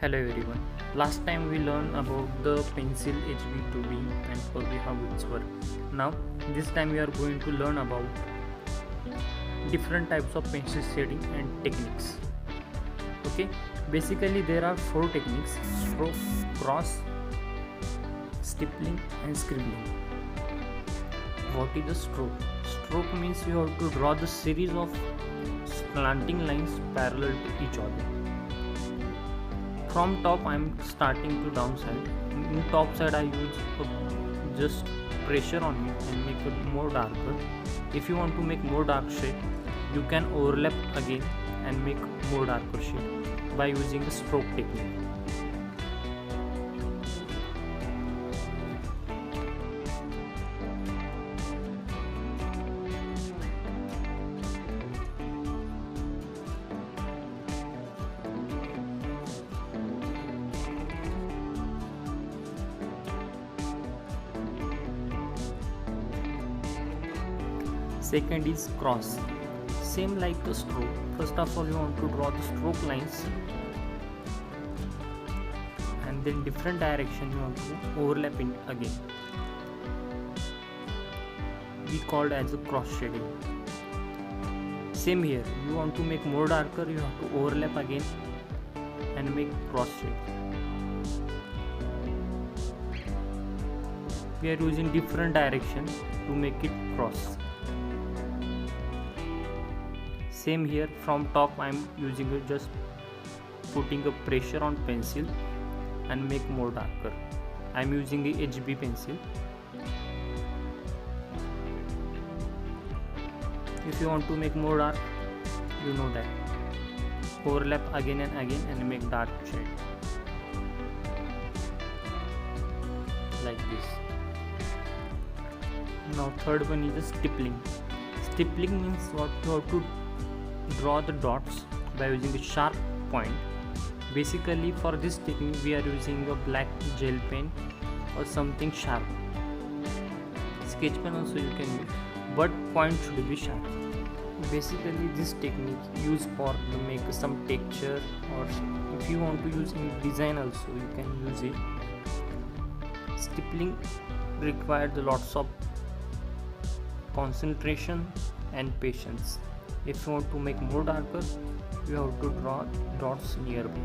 Hello everyone. Last time we learned about the pencil HB tubing and how it's work. Now this time we are going to learn about different types of pencil shading and techniques. Okay, basically there are four techniques: stroke, cross, stippling and scribbling. What is the stroke? Stroke means you have to draw the series of slanting lines parallel to each other. From top I am starting to downside. In top side I use just pressure on it and make it more darker. If you want to make more dark shade, you can overlap again and make more darker shade by using the stroke technique. Second is cross. Same like the stroke. First of all, you want to draw the stroke lines, and then different direction you want to overlap it again. We called as a cross shading. Same here. You want to make more darker, you have to overlap again and make cross shade. We are using different direction to make it cross. Same here, from top I am using it, just putting a pressure on pencil and make more darker. I am using the HB pencil. If you want to make more dark, you know that. Overlap again and make dark shade. Like this. Now third one is the stippling. Stippling means what you have to draw the dots by using a sharp point. Basically for this technique we are using a black gel pen or something sharp. Sketch pen also you can use, but point should be sharp. Basically this technique used for to make some texture, or if you want to use in design also you can use it. Stippling requires lots of concentration and patience. If you want to make more darker, you have to draw dots nearby.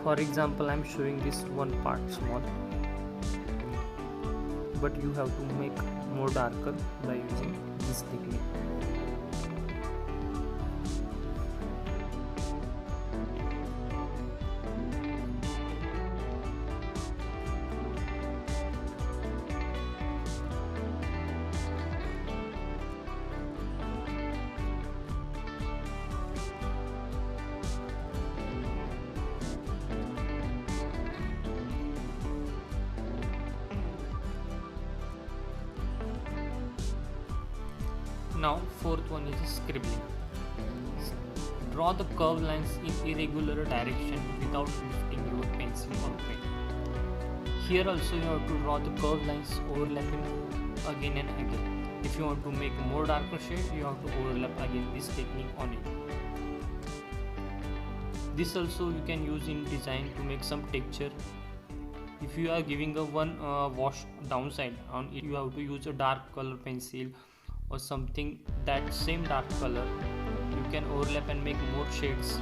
For example, I am showing this one part small, but you have to make more darker by using this technique. Now fourth one is scribbling. Draw the curved lines in irregular direction without lifting your pencil or pen. Here also you have to draw the curved lines overlapping again and again. If you want to make more darker shade, you have to overlap again this technique on it. This also you can use in design to make some texture. If you are giving a one wash downside on it, you have to use a dark color pencil or something that same dark color. You can overlap and make more shades.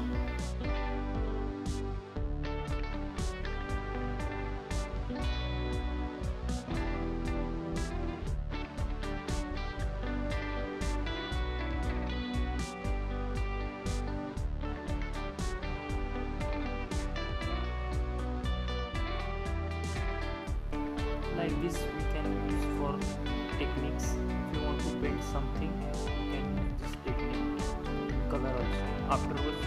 Like this we can use for techniques. If you want to paint something, you can use this technique. Color also. Afterwards